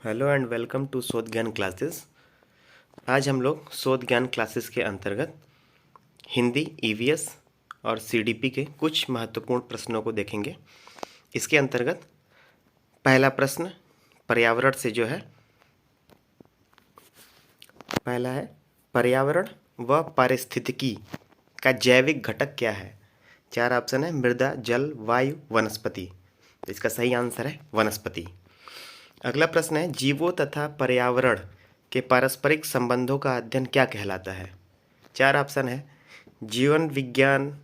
Hello and welcome to शोध ज्ञान classes. आज हम लोग शोध ज्ञान क्लासेस के अंतर्गत हिंदी ईवीएस और सीडीपी के कुछ महत्वपूर्ण प्रश्नों को देखेंगे। इसके अंतर्गत पहला प्रश्न पर्यावरण से जो है, पहला है पर्यावरण व पारिस्थितिकी का जैविक घटक क्या है। चार ऑप्शन है मृदा, जल, वायु, वनस्पति। तो इसका सही आंसर है वनस्पति। अगला प्रश्न है जीवों तथा पर्यावरण के पारस्परिक संबंधों का अध्ययन क्या कहलाता है। चार ऑप्शन है जीवन विज्ञान,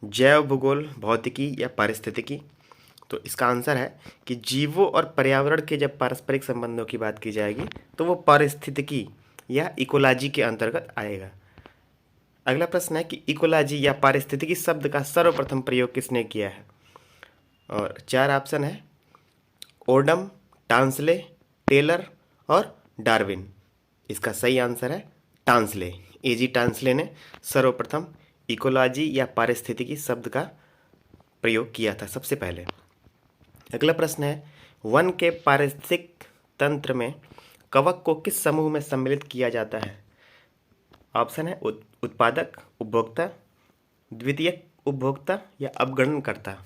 जैव भूगोल, भौतिकी या पारिस्थितिकी। तो इसका आंसर है कि जीवों और पर्यावरण के जब पारस्परिक संबंधों की बात की जाएगी तो वो पारिस्थितिकी या इकोलॉजी के अंतर्गत आएगा। अगला प्रश्न है कि इकोलॉजी या पारिस्थितिकी शब्द का सर्वप्रथम प्रयोग किसने किया है। और चार ऑप्शन है ओडम, टांसले, टेलर और डार्विन। इसका सही आंसर है टांसले। एजी टांसले ने सर्वप्रथम इकोलॉजी या पारिस्थितिकी शब्द का प्रयोग किया था सबसे पहले। अगला प्रश्न है वन के पारिस्थितिक तंत्र में कवक को किस समूह में सम्मिलित किया जाता है। ऑप्शन है उत्पादक, उपभोक्ता, द्वितीयक उपभोक्ता या अपघटनकर्ता।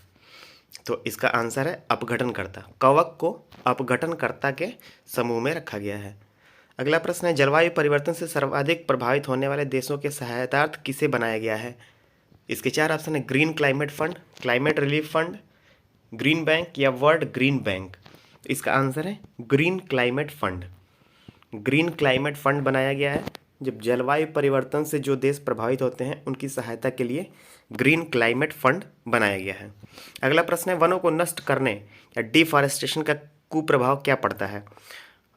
तो इसका आंसर है अपघटनकर्ता। कवक को अपघटनकर्ता के समूह में रखा गया है। अगला प्रश्न है जलवायु परिवर्तन से सर्वाधिक प्रभावित होने वाले देशों के सहायतार्थ किसे बनाया गया है। इसके चार ऑप्शन है green climate fund, climate relief fund, green bank या वर्ल्ड ग्रीन बैंक। इसका आंसर है green climate fund. Green climate fund बनाया गया है जब जलवायु परिवर्तन से जो देश प्रभावित होते हैं उनकी सहायता के लिए ग्रीन क्लाइमेट फंड बनाया गया है। अगला प्रश्न है वनों को नष्ट करने या डिफॉरेस्टेशन का कुप्रभाव क्या पड़ता है।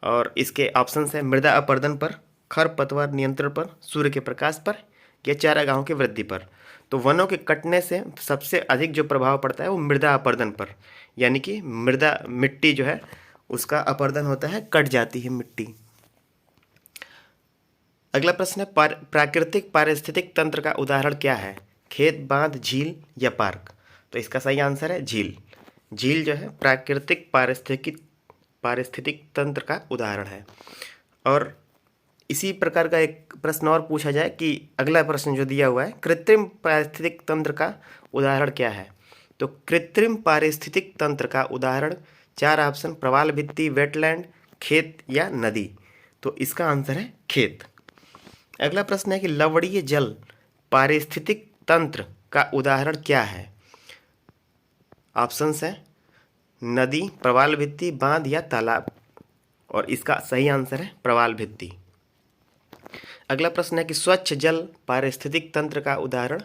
और इसके ऑप्शंस है मृदा अपरदन पर, खरपतवार नियंत्रण पर, सूर्य के प्रकाश पर या चारागाहों की वृद्धि पर। तो वनों के कटने से सबसे अधिक जो प्रभाव पड़ता है वो मृदा अपरदन पर, यानी कि मृदा मिट्टी जो है उसका अपरदन होता है, कट जाती है मिट्टी। अगला प्रश्न है प्राकृतिक पारिस्थितिक तंत्र का उदाहरण क्या है। खेत, बांध, झील या पार्क। तो इसका सही आंसर है झील। झील जो है प्राकृतिक पारिस्थितिक तंत्र का उदाहरण है। और इसी प्रकार का एक प्रश्न और पूछा जाए कि अगला प्रश्न जो दिया हुआ है कृत्रिम पारिस्थितिक तंत्र का उदाहरण क्या है। तो कृत्रिम पारिस्थितिक तंत्र का उदाहरण चार ऑप्शन प्रवाल भित्ति, वेटलैंड, खेत या नदी। तो इसका आंसर है खेत। अगला प्रश्न है कि लवणीय जल पारिस्थितिक तंत्र का उदाहरण क्या है। ऑप्शंस हैं नदी, प्रवाल भित्ति, बांध या तालाब। और इसका सही आंसर है प्रवाल भित्ति। अगला प्रश्न है कि स्वच्छ जल पारिस्थितिक तंत्र का उदाहरण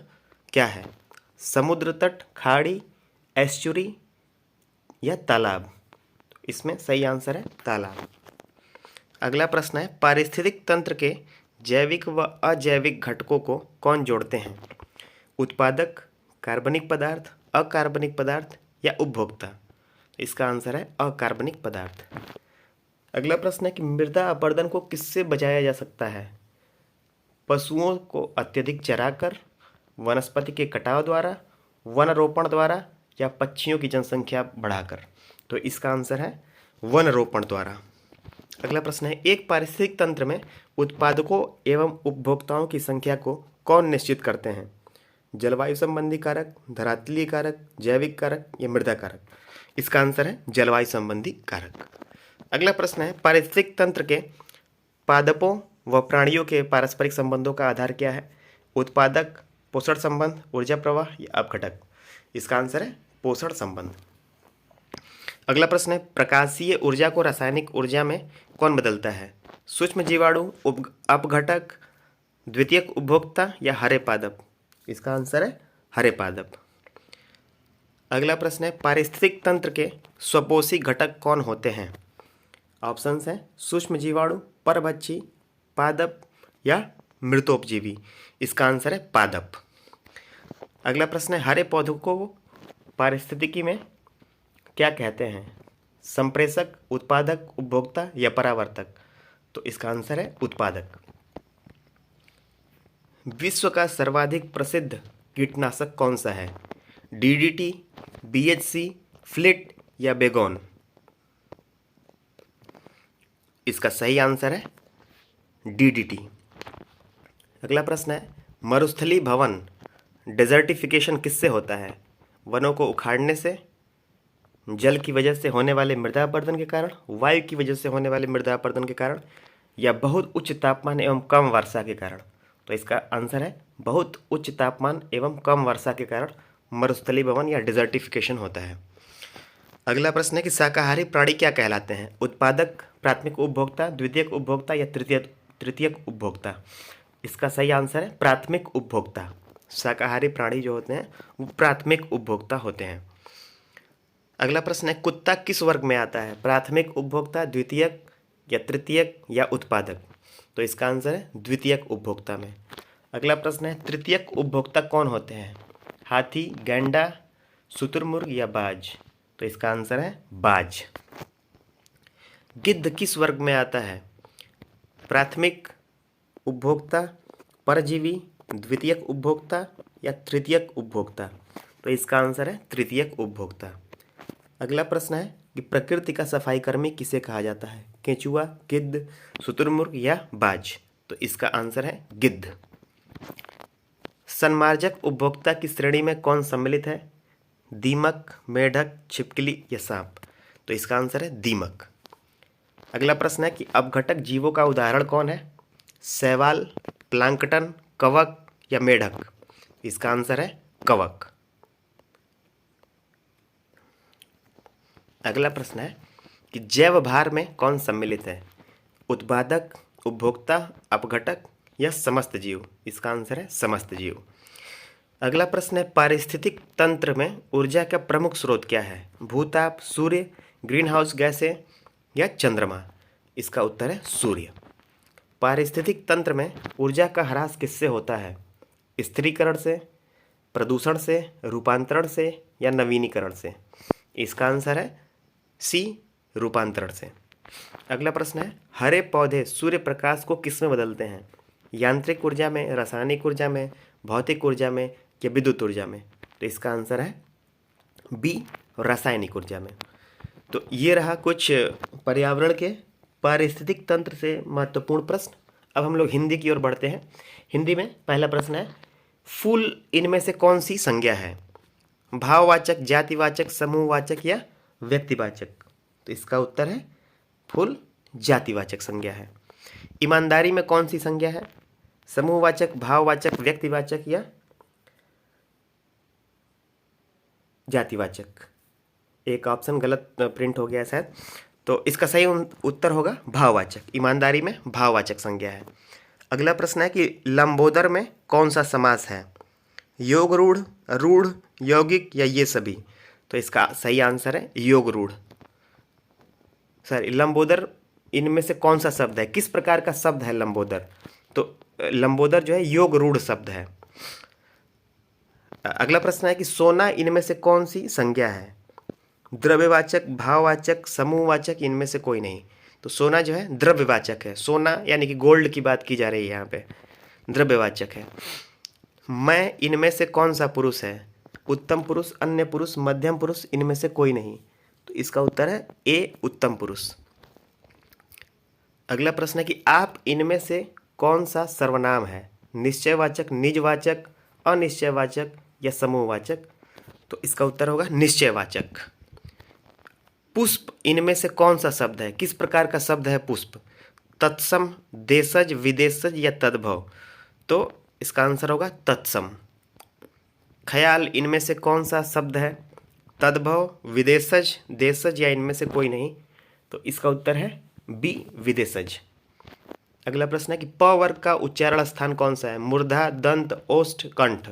क्या है। समुद्र तट, खाड़ी, एस्चुरी या तालाब। इसमें सही आंसर है तालाब। अगला प्रश्न है पारिस्थितिक तंत्र के जैविक व अजैविक घटकों को कौन जोड़ते हैं। उत्पादक, कार्बनिक पदार्थ, अकार्बनिक पदार्थ या उपभोक्ता। इसका आंसर है अकार्बनिक पदार्थ। अगला प्रश्न है कि मृदा अपरदन को किससे बचाया जा सकता है। पशुओं को अत्यधिक चराकर, वनस्पति के कटाव द्वारा, वन रोपण द्वारा या पक्षियों की जनसंख्या बढ़ाकर। तो इसका आंसर है वन रोपण द्वारा। अगला प्रश्न है एक पारिस्थितिक तंत्र में उत्पादकों एवं उपभोक्ताओं की संख्या को कौन निश्चित करते हैं। जलवायु संबंधी कारक, धरातलीय कारक, जैविक कारक या मृदा कारक। इसका आंसर है जलवायु संबंधी कारक। अगला प्रश्न है पारिस्थितिक तंत्र के पादपों व प्राणियों के पारस्परिक संबंधों का आधार क्या है। उत्पादक, पोषण संबंध, ऊर्जा प्रवाह या अपघटक। इसका आंसर है पोषण संबंध। अगला प्रश्न है प्रकाशीय ऊर्जा को रासायनिक ऊर्जा में कौन बदलता है। सूक्ष्म जीवाणु, अपघटक, द्वितीयक उपभोक्ता या हरे पादप। इसका आंसर है हरे पादप। अगला प्रश्न है पारिस्थितिक तंत्र के स्वपोषी घटक कौन होते हैं। ऑप्शंस हैं सूक्ष्म जीवाणु, परभक्षी, पादप या मृतोपजीवी। इसका आंसर है पादप। अगला प्रश्न है हरे पौधों को पारिस्थितिकी में क्या कहते हैं। संप्रेषक, उत्पादक, उपभोक्ता या परावर्तक। तो इसका आंसर है उत्पादक। विश्व का सर्वाधिक प्रसिद्ध कीटनाशक कौन सा है। डीडीटी, बीएचसी, फ्लिट या बेगोन। इसका सही आंसर है DDT। अगला प्रश्न है, मरुस्थलीभवन डेजर्टिफिकेशन किससे होता है? वनों को उखाड़ने से, जल की वजह से होने वाले मृदा अपरदन के कारण, वायु की वजह से होने वाले मृदा अपरदन के कारण, या बहुत उच्च तापमान एवं कम वर्षा के कारण? तो इसका आंसर है बहुत उच्च तापमान एवं कम वर्षा के कारण मरुस्थलीभवन या डिजर्टिफिकेशन होता है। अगला प्रश्न है कि शाकाहारी प्राणी क्या कहलाते हैं? उत्पादक, प्राथमिक उपभोक्ता, द्वितीयक उपभोक्ता या तृतीयक उपभोक्ता? इसका सही आंसर है प्राथमिक उपभोक्ता। शाकाहारी प्राणी जो होते हैं वो प्राथमिक उपभोक्ता होते हैं। अगला प्रश्न है, कुत्ता किस वर्ग में आता है? प्राथमिक उपभोक्ता, द्वितीयक या तृतीयक या उत्पादक? तो इसका आंसर है द्वितीयक उपभोक्ता में। अगला प्रश्न है, तृतीयक उपभोक्ता कौन होते हैं? हाथी, गैंडा, शुतुरमुर्ग या बाज? तो इसका आंसर है बाज। गिद्ध किस वर्ग में आता है? प्राथमिक उपभोक्ता, परजीवी, द्वितीयक उपभोक्ता या तृतीयक उपभोक्ता? तो इसका आंसर है तृतीयक उपभोक्ता। अगला प्रश्न है कि प्रकृति का सफाई कर्मी किसे कहा जाता है? केंचुआ, गिद्ध, शुतुरमुर्ग या बाज? तो इसका आंसर है गिद्ध। सन्मार्जक उपभोक्ता की श्रेणी में कौन सम्मिलित है? दीमक, मेढक, छिपकली या सांप? तो इसका आंसर है दीमक। अगला प्रश्न है कि अपघटक जीवों का उदाहरण कौन है? शैवाल, प्लांकटन, कवक या मेढक? इसका आंसर है कवक। अगला प्रश्न है कि जैव भार में कौन सम्मिलित है? उत्पादक, उपभोक्ता, अपघटक या समस्त जीव? इसका आंसर है समस्त जीव। अगला प्रश्न है, पारिस्थितिक तंत्र में ऊर्जा का प्रमुख स्रोत क्या है? भूताप, सूर्य, ग्रीन हाउस गैसें या चंद्रमा? इसका उत्तर है सूर्य। पारिस्थितिक तंत्र में ऊर्जा का ह्रास किससे होता है? स्थिरीकरण से, प्रदूषण से, रूपांतरण से या नवीनीकरण से? इसका आंसर है सी, रूपांतरण से। अगला प्रश्न है, हरे पौधे सूर्य प्रकाश को किस में बदलते हैं? यांत्रिक ऊर्जा में, रासायनिक ऊर्जा में, भौतिक ऊर्जा में या विद्युत ऊर्जा में? तो इसका आंसर है बी, रासायनिक ऊर्जा में। तो ये रहा कुछ पर्यावरण के पारिस्थितिक तंत्र से महत्वपूर्ण प्रश्न। अब हम लोग हिंदी की ओर बढ़ते हैं। हिंदी में पहला प्रश्न है, फूल इनमें से कौन सी संज्ञा है? भाववाचक, जातिवाचक, समूहवाचक या व्यक्तिवाचक? तो इसका उत्तर है फूल जातिवाचक संज्ञा है। ईमानदारी में कौन सी संज्ञा है? समूहवाचक, भाववाचक, व्यक्तिवाचक या जातिवाचक? एक ऑप्शन गलत प्रिंट हो गया शायद, तो इसका सही उत्तर होगा भाववाचक। ईमानदारी में भाववाचक संज्ञा है। अगला प्रश्न है कि लंबोदर में कौन सा समास है? योग रूढ़, रूढ़, यौगिक या ये सभी? तो इसका सही आंसर है योग रूढ़। सर, लंबोदर इनमें से कौन सा शब्द है? किस प्रकार का शब्द है लंबोदर? तो लंबोदर जो है योग रूढ़ शब्द है। अगला प्रश्न है कि सोना इनमें से कौन सी संज्ञा है? द्रव्यवाचक, भाववाचक, समूहवाचक, इनमें से कोई नहीं। तो सोना जो है द्रव्यवाचक है। सोना यानी कि गोल्ड की बात की जा रही है यहाँ पे, द्रव्यवाचक है। मैं इनमें से कौन सा पुरुष है? उत्तम पुरुष, अन्य पुरुष, मध्यम पुरुष, इनमें से कोई नहीं। तो इसका उत्तर है ए, उत्तम पुरुष। अगला प्रश्न है कि आप इनमें से कौन सा सर्वनाम है? निश्चयवाचक, निजवाचक, अनिश्चयवाचक या समूहवाचक? तो इसका उत्तर होगा निश्चयवाचक। पुष्प इनमें से कौन सा शब्द है? किस प्रकार का शब्द है पुष्प? तत्सम, देशज, विदेशज या तद्भव? तो इसका आंसर होगा तत्सम। ख्याल इनमें से कौन सा शब्द है? तद्भव, विदेशज, देशज या इनमें से कोई नहीं? तो इसका उत्तर है बी, विदेशज। अगला प्रश्न है कि प वर्ग का उच्चारण स्थान कौन सा है? मूर्धा, दंत, ओष्ठ, कंठ?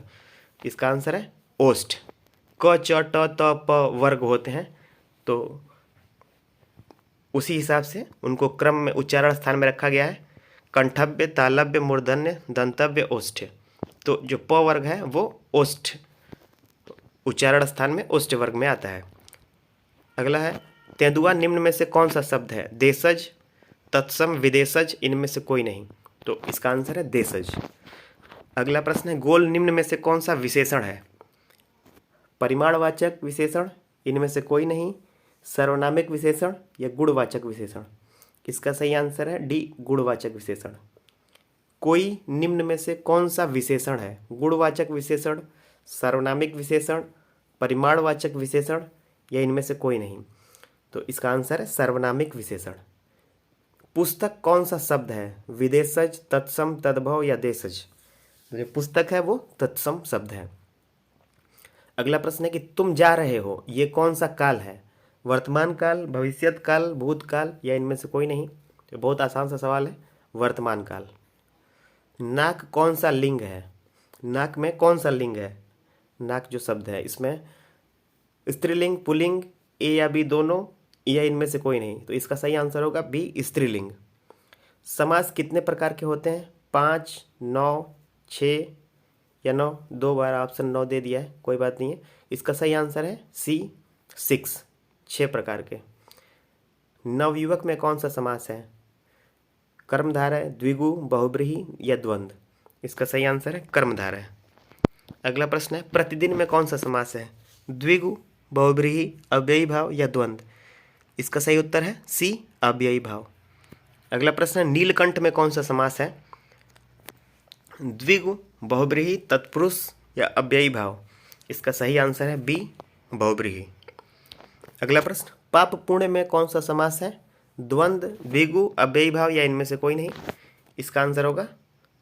इसका आंसर है ओष्ठ। क, च, ट, त, प वर्ग होते हैं, तो उसी हिसाब से उनको क्रम में उच्चारण स्थान में रखा गया है। कंठव्य, तालव्य, मूर्धन्य, दंतव्य, ओष्ठ। तो जो प वर्ग है वो ओष्ठ उच्चारण स्थान में ओष्ठ वर्ग में आता है। अगला है, तेंदुआ निम्न में से कौन सा शब्द है? देशज, तत्सम, विदेशज, इनमें से कोई नहीं। तो इसका आंसर है देशज। अगला प्रश्न है, गोल निम्न में से कौन सा विशेषण है? परिमाणवाचक विशेषण, इनमें से कोई नहीं। सर्वनामिक विशेषण या गुणवाचक विशेषण? इसका सही आंसर है डी, गुणवाचक विशेषण। कोई निम्न में से कौन सा विशेषण है? गुणवाचक विशेषण, सर्वनामिक विशेषण, परिमाणवाचक विशेषण या इनमें से कोई नहीं? तो इसका आंसर है सर्वनामिक विशेषण। पुस्तक कौन सा शब्द है? विदेशज, तत्सम, तद्भव या देशज? जो पुस्तक है वो तत्सम शब्द है। अगला प्रश्न है कि तुम जा रहे हो, ये कौन सा काल है? वर्तमान काल, भविष्यत काल, भूतकाल या इनमें से कोई नहीं? तो बहुत आसान सा सवाल है, वर्तमान काल। नाक कौन सा लिंग है? नाक में कौन सा लिंग है? नाक जो शब्द है इसमें स्त्रीलिंग, पुल्लिंग, ए या बी दोनों या इनमें से कोई नहीं? तो इसका सही आंसर होगा बी, स्त्रीलिंग। समास कितने प्रकार के होते हैं? 5, 9, 6 या 9? 2 बार ऑप्शन 9 दे दिया है, कोई बात नहीं है। इसका सही आंसर है सी, 6, 6 प्रकार के। नवयुवक में कौन सा समास है? कर्मधारय, द्विगु, बहुब्रीहि या द्वंद्व? इसका सही आंसर है कर्मधारय। अगला प्रश्न है प्रतिदिन में कौन सा समास है? द्विगु, बहुब्रीहि, अव्ययी भाव या द्वंद्व? इसका सही उत्तर है सी, अव्ययी भाव। अगला प्रश्न है नीलकंठ में कौन सा समास है? द्विगु, बहुब्रीहि, तत्पुरुष या अव्ययी भाव? इसका सही आंसर है बी, बहुब्रीहि। अगला प्रश्न पाप पुण्य में कौन सा समास है? द्वंद्व, द्विगु, अव्ययी भाव या इनमें से कोई नहीं? इसका आंसर होगा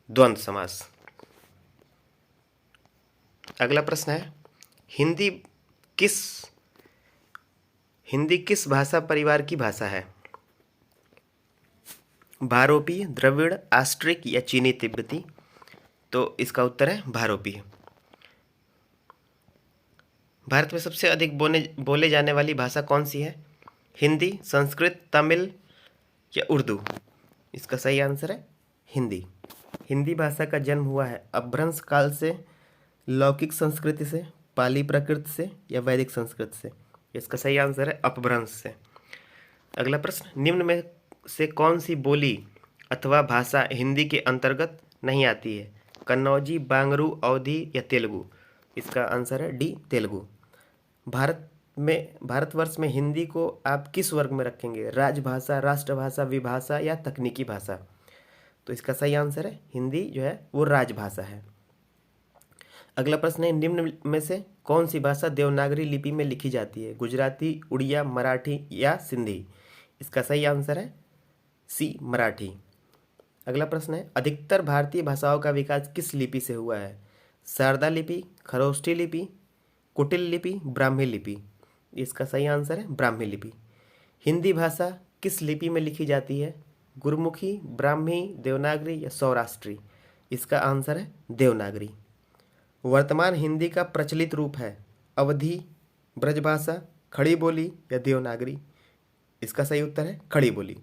द्वंद्व समास। अगला प्रश्न है हिंदी किस भाषा परिवार की भाषा है? भारोपीय, द्रविड़, आस्ट्रिक या चीनी तिब्बती? तो इसका उत्तर है भारोपीय। भारत में सबसे अधिक बोले जाने वाली भाषा कौन सी है? हिंदी, संस्कृत, तमिल या उर्दू? इसका सही आंसर है हिंदी। हिंदी भाषा का जन्म हुआ है अपभ्रंश काल से, लौकिक संस्कृति से, पाली प्राकृत से या वैदिक संस्कृत से? इसका सही आंसर है अपभ्रंश से। अगला प्रश्न निम्न में से कौन सी बोली अथवा भाषा हिंदी के अंतर्गत नहीं आती है? कन्नौजी, बांगरू, अवधी या तेलुगु? इसका आंसर है डी, तेलुगु। भारतवर्ष में हिंदी को आप किस वर्ग में रखेंगे? राजभाषा, राष्ट्रभाषा, विभाषा या तकनीकी भाषा? तो इसका सही आंसर है हिंदी जो है वो राजभाषा है। अगला प्रश्न है निम्न में से कौन सी भाषा देवनागरी लिपि में लिखी जाती है? गुजराती, उड़िया, मराठी या सिंधी? इसका सही आंसर है सी, मराठी। अगला प्रश्न है अधिकतर भारतीय भाषाओं का विकास किस लिपि से हुआ है? शारदा लिपि, खरोष्ठी लिपि, कुटिल लिपि, ब्राह्मी लिपि? इसका सही आंसर है ब्राह्मी लिपि। हिंदी भाषा किस लिपि में लिखी जाती है? गुरुमुखी, ब्राह्मी, देवनागरी या सौराष्ट्री? इसका आंसर है देवनागरी। वर्तमान हिंदी का प्रचलित रूप है अवधी, ब्रजभाषा, खड़ी बोली या देवनागरी? इसका सही उत्तर है खड़ी बोली।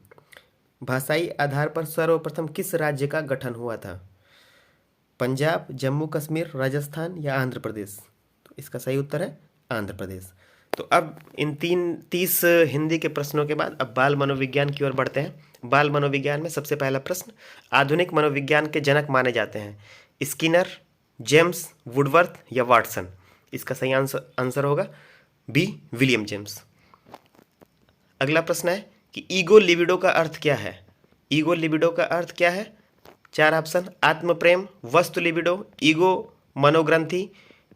भाषाई आधार पर सर्वप्रथम किस राज्य का गठन हुआ था? पंजाब, जम्मू कश्मीर, राजस्थान या आंध्र प्रदेश? तो इसका सही उत्तर है आंध्र प्रदेश। तो अब इन 30 हिंदी के प्रश्नों के बाद अब बाल मनोविज्ञान की ओर बढ़ते हैं। बाल मनोविज्ञान में सबसे पहला प्रश्न आधुनिक मनोविज्ञान के जनक माने जाते हैं? स्किनर, जेम्स, वुडवर्थ या वाटसन? इसका सही आंसर होगा बी, विलियम जेम्स। अगला प्रश्न है कि ईगो लिबिडो का अर्थ क्या है? ईगो लिबिडो का अर्थ क्या है? 4 ऑप्शन आत्म प्रेम, वस्तु लिबिडो, ईगो मनोग्रंथि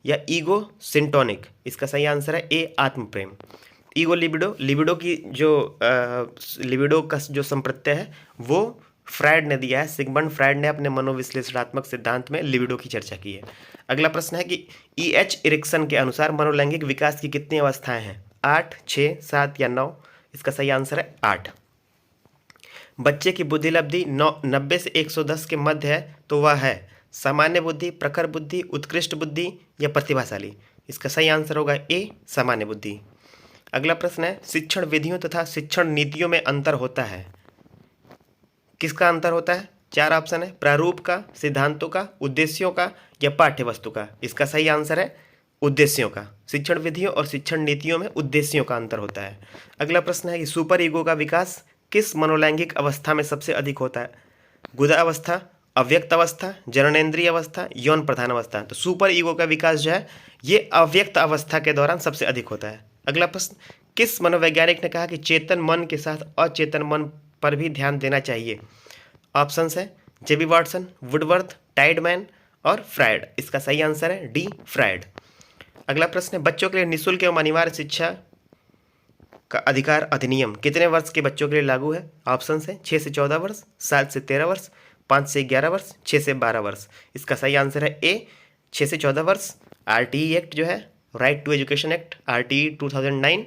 या ईगो सिंटोनिक? इसका सही आंसर है ए, आत्म प्रेम। ईगो लिबिडो की जो लिबिडो का जो संप्रत्यय है वो फ्रायड ने दिया है। सिगमंड फ्रायड ने अपने मनोविश्लेषणात्मक सिद्धांत में लिबिडो की चर्चा की है। अगला प्रश्न है कि E.H. इरिक्सन के अनुसार मनोलैंगिक विकास की कितनी अवस्थाएं हैं? 8, 6, 7 या 9? इसका सही आंसर है 8। बच्चे की बुद्धि लब्धि 90 से 110 के मध्य है तो वह है सामान्य बुद्धि, प्रखर बुद्धि, उत्कृष्ट बुद्धि या प्रतिभाशाली? इसका सही आंसर होगा ए, सामान्य बुद्धि। अगला प्रश्न है शिक्षण विधियों तथा शिक्षण नीतियों में अंतर होता है? किसका अंतर होता है? 4 ऑप्शन है प्रारूप का, सिद्धांतों का, उद्देश्यों का या पाठ्य वस्तु का? इसका सही आंसर है उद्देश्यों का। शिक्षण विधियों और शिक्षण नीतियों में उद्देश्यों का अंतर होता है। अगला प्रश्न है कि सुपर ईगो का विकास किस मनोलैंगिक अवस्था में सबसे अधिक होता है? गुदा अवस्था, अव्यक्त अवस्था, जननेंद्रिय अवस्था, यौन प्रधान अवस्था? तो सुपर ईगो का विकास जो है ये अव्यक्त अवस्था के दौरान सबसे अधिक होता है। अगला प्रश्न किस मनोवैज्ञानिक ने कहा कि चेतन मन के साथ अचेतन मन पर भी ध्यान देना चाहिए? ऑप्शंस है जेबी वाटसन, वुडवर्थ, टाइडमैन और फ्रायड। इसका सही आंसर है डी, फ्रायड। अगला प्रश्न है, बच्चों के लिए निःशुल्क एवं अनिवार्य शिक्षा का अधिकार अधिनियम कितने वर्ष के बच्चों के लिए लागू है? ऑप्शंस है 6 से 14 वर्ष, 7 से 13 वर्ष, 5 से 11 वर्ष, 6 से 12 वर्ष। इसका सही आंसर है ए, 6 से 14 वर्ष। आरटीई एक्ट जो है, right to education act, RTE 2009,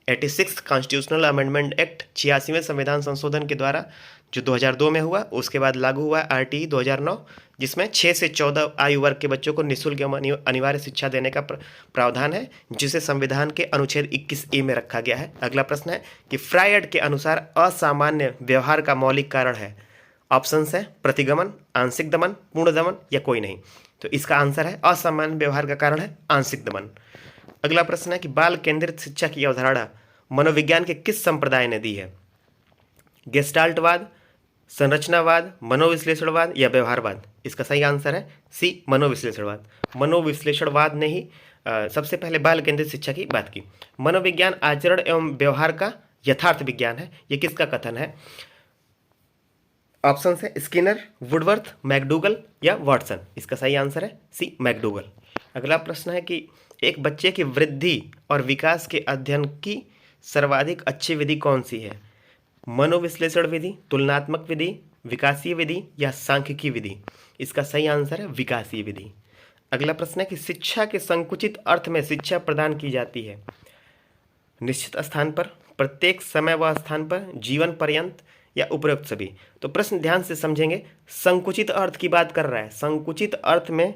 86 constitutional amendment act, 86वें संविधान संशोधन के द्वारा जो 2002 में हुआ, उसके बाद लागू हुआ आरटीई 2009, जिसमें 6 से 14 आयु वर्ग के बच्चों को निःशुल्क एवं अनिवार्य शिक्षा देने का प्रावधान है, जिसे संविधान के अनुच्छेद 21A में रखा गया है। अगला प्रश्न है कि फ्रायड के अनुसार असामान्य व्यवहार का मौलिक कारण है? ऑप्शंस है प्रतिगमन, आंशिक दमन, पूर्ण दमन या कोई नहीं। तो इसका आंसर है असामान्य व्यवहार का कारण है आंशिक दमन। अगला प्रश्न है कि बाल केंद्रित शिक्षा की अवधारणा मनोविज्ञान के किस संप्रदाय ने दी है? गेस्टाल्टवाद, संरचनावाद, मनोविश्लेषणवाद या व्यवहारवाद। इसका सही आंसर है सी, मनोविश्लेषणवाद। मनोविश्लेषणवाद ने ही सबसे पहले बाल केंद्रित शिक्षा की बात की। मनोविज्ञान आचरण एवं व्यवहार का यथार्थ विज्ञान है, ये किसका कथन है? ऑप्शन है स्किनर, वुडवर्थ, मैकडूगल या वाटसन। इसका सही आंसर है सी, मैकडूगल। अगला प्रश्न है कि एक बच्चे की वृद्धि और विकास के अध्ययन की सर्वाधिक अच्छी विधि कौन सी है? मनोविश्लेषण विधि, तुलनात्मक विधि, विकासीय विधि या सांख्यिकी विधि। इसका सही आंसर है विकासीय विधि। अगला प्रश्न है कि शिक्षा के संकुचित अर्थ में शिक्षा प्रदान की जाती है निश्चित स्थान पर, प्रत्येक समय व स्थान पर, जीवन पर्यंत या उपरोक्त सभी। तो प्रश्न ध्यान से समझेंगे, संकुचित अर्थ की बात कर रहा है। संकुचित अर्थ में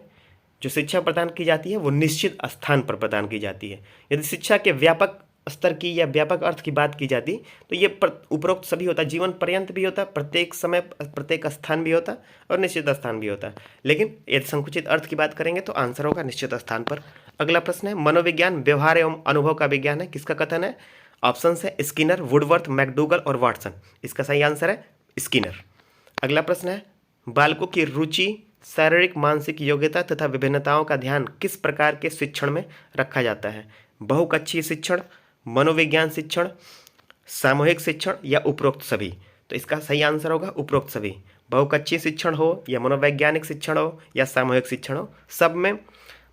जो शिक्षा प्रदान की जाती है वो निश्चित स्थान पर प्रदान की जाती है। यदि शिक्षा के व्यापक स्तर की या व्यापक अर्थ की बात की जाती तो ये उपरोक्त सभी होता, जीवन पर्यंत भी होता, प्रत्येक समय प्रत्येक स्थान भी होता और निश्चित स्थान भी होता। लेकिन यदि संकुचित अर्थ की बात करेंगे तो आंसर होगा निश्चित स्थान पर। अगला प्रश्न है, मनोविज्ञान व्यवहार एवं अनुभव का विज्ञान है, किसका कथन है? ऑप्शन है स्किनर, वुडवर्थ, मैकडूगल और वाटसन। इसका सही आंसर है स्किनर। अगला प्रश्न है, बालकों की रुचि, शारीरिक मानसिक योग्यता तथा विभिन्नताओं का ध्यान किस प्रकार के शिक्षण में रखा जाता है? बहुकक्षीय शिक्षण, मनोविज्ञान शिक्षण, सामूहिक शिक्षण या उपरोक्त सभी। तो इसका सही आंसर होगा उपरोक्त सभी। बहुकक्षीय शिक्षण हो या मनोवैज्ञानिक शिक्षण हो या सामूहिक शिक्षण हो, सब में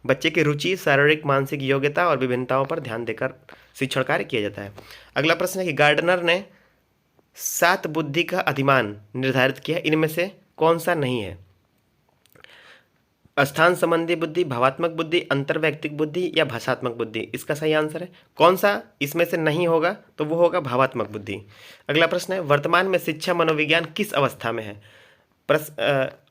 बच्चे की रुचि, शारीरिक मानसिक योग्यता और विभिन्नताओं पर ध्यान देकर शिक्षण कार्य किया जाता है। अगला प्रश्न है कि गार्डनर ने 7 बुद्धि का अधिमान निर्धारित किया, इनमें से कौन सा नहीं है? स्थान संबंधी बुद्धि, भावात्मक बुद्धि, अंतर्वैयक्तिक बुद्धि या भाषात्मक बुद्धि। इसका सही आंसर है कौन सा इसमें से नहीं होगा? तो वो होगा भावात्मक बुद्धि। अगला प्रश्न है, वर्तमान में शिक्षा मनोविज्ञान किस अवस्था में है?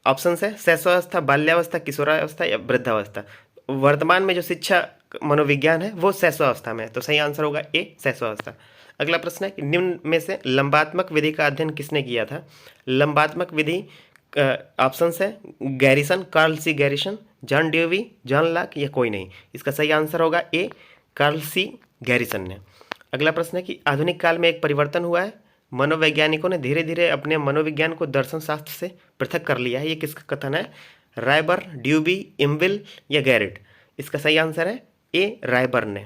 ऑप्शन है शैशवावस्था, बाल्यावस्था, किशोरावस्था या वृद्धावस्था। वर्तमान में जो शिक्षा मनोविज्ञान है वो शैशवावस्था में है, तो सही आंसर होगा ए, शैशवावस्था। अगला प्रश्न है कि निम्न में से लंबात्मक विधि का अध्ययन किसने किया था? लंबात्मक विधि ऑप्शन है Garrison, Carl C Garrison, John Dewey, John Locke या कोई नहीं। इसका सही आंसर होगा ए, कार्ल सी गैरिसन ने। अगला प्रश्न है कि आधुनिक काल में एक परिवर्तन हुआ है, मनोवैज्ञानिकों ने धीरे धीरे अपने मनोविज्ञान को दर्शन शास्त्र से पृथक कर लिया है, ये किसका कथन है? रायबर, ड्यूबी, इम्विल या गैरेट। इसका सही आंसर है ए, रायबर ने।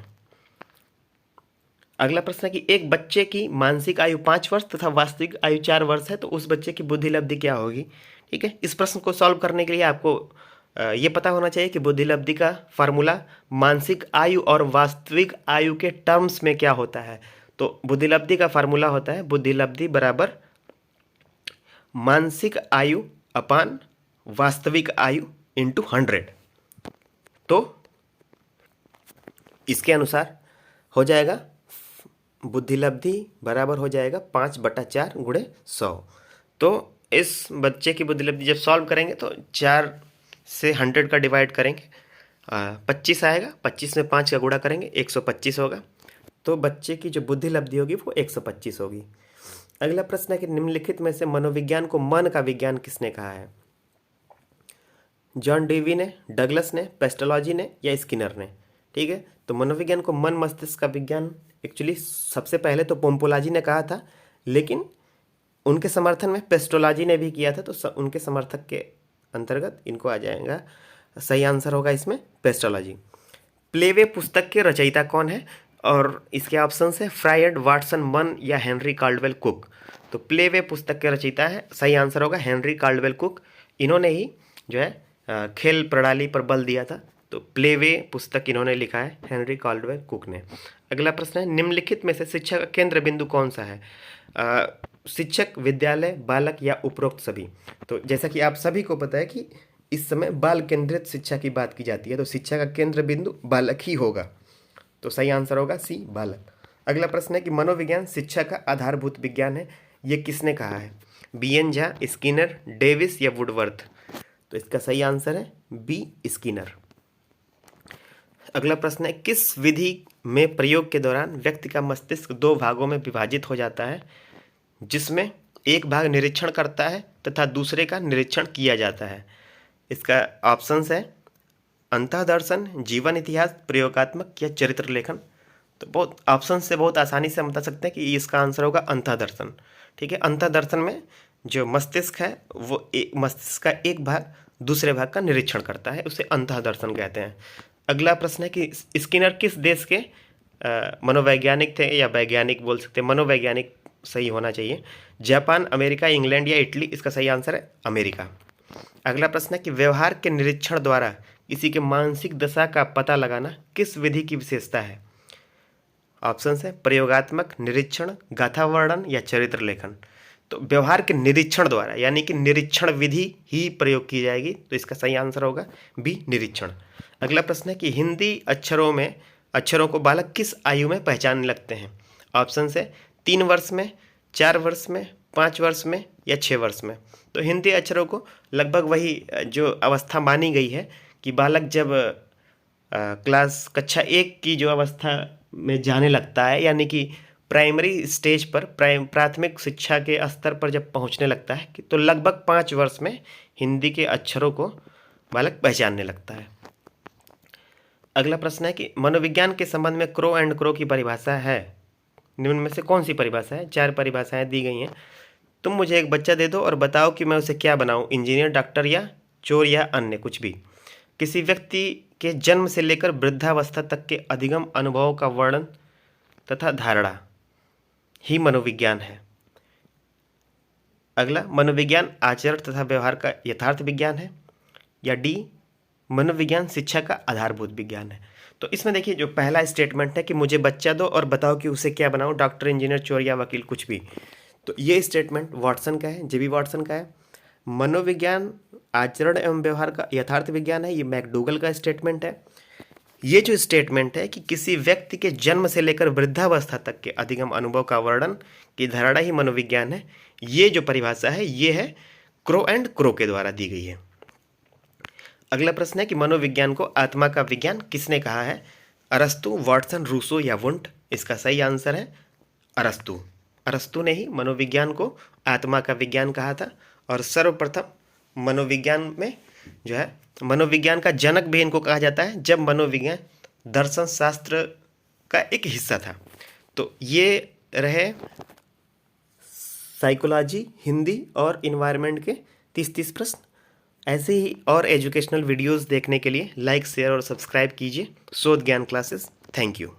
अगला प्रश्न है कि एक बच्चे की मानसिक आयु 5 वर्ष तथा वास्तविक आयु 4 वर्ष है, तो उस बच्चे की बुद्धि लब्धि क्या होगी? ठीक है, इस प्रश्न को सॉल्व करने के लिए आपको ये पता होना चाहिए कि बुद्धि लब्धि का फार्मूला मानसिक आयु और वास्तविक आयु के टर्म्स में क्या होता है। तो बुद्धि लब्धि का फार्मूला होता है बुद्धि लब्धि बराबर मानसिक आयु अपान वास्तविक आयु इंटू 100। तो इसके अनुसार हो जाएगा बुद्धि लब्धि बराबर हो जाएगा 5/4 × 100। तो इस बच्चे की बुद्धि लब्धि जब सॉल्व करेंगे तो 4 से 100 का डिवाइड करेंगे, 25 आएगा, 25 में 5 का गुणा करेंगे 125 होगा। तो बच्चे की जो बुद्धि लब्धि होगी वो 125 होगी। अगला प्रश्न है कि निम्नलिखित में से मनोविज्ञान को मन का विज्ञान किसने कहा है? जॉन डेवी ने, डगलस ने, पेस्टोलॉजी ने या स्किनर ने। ठीक है, तो मनोविज्ञान को मन मस्तिष्क का विज्ञान एक्चुअली सबसे पहले तो पोम्पोलाजी ने कहा था, लेकिन उनके समर्थन में पेस्टोलॉजी ने भी किया था, तो उनके समर्थक के अंतर्गत इनको आ जाएगा। सही आंसर होगा इसमें पेस्टोलॉजी। प्लेवे पुस्तक के रचयिता कौन है? और इसके ऑप्शन है फ्रायड, वाटसन, मन या हेनरी काल्डवेल कुक। तो प्लेवे पुस्तक के रचयिता है, सही आंसर होगा हेनरी काल्डवेल कुक। इन्होंने ही जो है खेल प्रणाली पर बल दिया था। तो प्लेवे पुस्तक इन्होंने लिखा है, हेनरी काल्डवेल कुक ने। अगला प्रश्न है, निम्नलिखित में से शिक्षा का केंद्र बिंदु कौन सा है? शिक्षक, विद्यालय, बालक या उपरोक्त सभी। तो जैसा कि आप सभी को पता है कि इस समय बाल केंद्रित शिक्षा की बात की जाती है, तो शिक्षा का केंद्र बिंदु बालक ही होगा। तो सही आंसर होगा सी, बालक। अगला प्रश्न है कि मनोविज्ञान शिक्षा का आधारभूत विज्ञान है, ये किसने कहा है? बीएन झा, स्किनर, डेविस या वुडवर्थ। तो इसका सही आंसर है बी, स्किनर। अगला प्रश्न है, किस विधि में प्रयोग के दौरान व्यक्ति का मस्तिष्क दो भागों में विभाजित हो जाता है, जिसमें एक भाग निरीक्षण करता है तथा दूसरे का निरीक्षण किया जाता है? इसका ऑप्शंस है अंतःदर्शन, जीवन इतिहास, प्रयोगात्मक या चरित्र लेखन। तो बहुत ऑप्शन से बहुत आसानी से हम बता सकते हैं कि इसका आंसर होगा अंतःदर्शन। ठीक है, अंतःदर्शन में जो मस्तिष्क है वो मस्तिष्क का एक भाग दूसरे भाग का निरीक्षण करता है, उसे अंतःदर्शन कहते हैं। अगला प्रश्न है कि स्किनर किस देश के मनोवैज्ञानिक थे, या वैज्ञानिक बोल सकते हैं, मनोवैज्ञानिक सही होना चाहिए। जापान, अमेरिका, इंग्लैंड या इटली। इसका सही आंसर है अमेरिका। अगला प्रश्न है कि व्यवहार के निरीक्षण द्वारा किसी के मानसिक दशा का पता लगाना किस विधि की विशेषता है? ऑप्शन है प्रयोगात्मक, निरीक्षण, गाथा वर्णन या चरित्र लेखन। तो व्यवहार के निरीक्षण द्वारा, यानी कि निरीक्षण विधि ही प्रयोग की जाएगी। तो इसका सही आंसर होगा बी, निरीक्षण। अगला प्रश्न है कि हिंदी अक्षरों को बालक किस आयु में पहचानने लगते हैं? ऑप्शन है 3 वर्ष में, 4 वर्ष में, 5 वर्ष में या 6 वर्ष में। तो हिंदी अक्षरों को लगभग वही जो अवस्था मानी गई है कि बालक जब क्लास कक्षा 1 की जो अवस्था में जाने लगता है, यानी कि प्राइमरी स्टेज पर, प्राथमिक शिक्षा के स्तर पर जब पहुंचने लगता है कि तो लगभग 5 वर्ष में हिंदी के अक्षरों को बालक पहचानने लगता है। अगला प्रश्न है कि मनोविज्ञान के संबंध में क्रो एंड क्रो की परिभाषा है, निम्न में से कौन सी परिभाषा है? 4 परिभाषाएं दी गई हैं। तुम मुझे एक बच्चा दे दो और बताओ कि मैं उसे क्या बनाऊं, इंजीनियर, डॉक्टर या चोर या अन्य कुछ भी। किसी व्यक्ति के जन्म से लेकर वृद्धावस्था तक के अधिगम अनुभवों का वर्णन तथा धारणा ही मनोविज्ञान है। अगला, मनोविज्ञान आचरण तथा व्यवहार का यथार्थ विज्ञान है, या डी, मनोविज्ञान शिक्षा का आधारभूत विज्ञान है। तो इसमें देखिए जो पहला स्टेटमेंट है कि मुझे बच्चा दो और बताओ कि उसे क्या बनाऊं, डॉक्टर, इंजीनियर, चोर या वकील, कुछ भी। तो ये स्टेटमेंट वाटसन का है, जेबी वाटसन का है। मनोविज्ञान आचरण एवं व्यवहार का यथार्थ विज्ञान है, ये मैकडूगल का स्टेटमेंट है। ये जो स्टेटमेंट है कि किसी व्यक्ति के जन्म से लेकर वृद्धावस्था तक के अधिगम अनुभव का वर्णन की धारणा ही मनोविज्ञान है, ये जो परिभाषा है ये है क्रो एंड क्रो के द्वारा दी गई है। अगला प्रश्न है कि मनोविज्ञान को आत्मा का विज्ञान किसने कहा है? अरस्तु, वाटसन, रूसो या वुंट। इसका सही आंसर है अरस्तु। अरस्तु ने ही मनोविज्ञान को आत्मा का विज्ञान कहा था, और सर्वप्रथम मनोविज्ञान में जो है मनोविज्ञान का जनक भी इनको कहा जाता है, जब मनोविज्ञान दर्शन शास्त्र का एक हिस्सा था। तो ये रहे साइकोलॉजी, हिंदी और इन्वायरमेंट के 30 प्रश्न। ऐसे ही और एजुकेशनल वीडियोस देखने के लिए लाइक, शेयर और सब्सक्राइब कीजिए शोध ज्ञान क्लासेस। Thank you.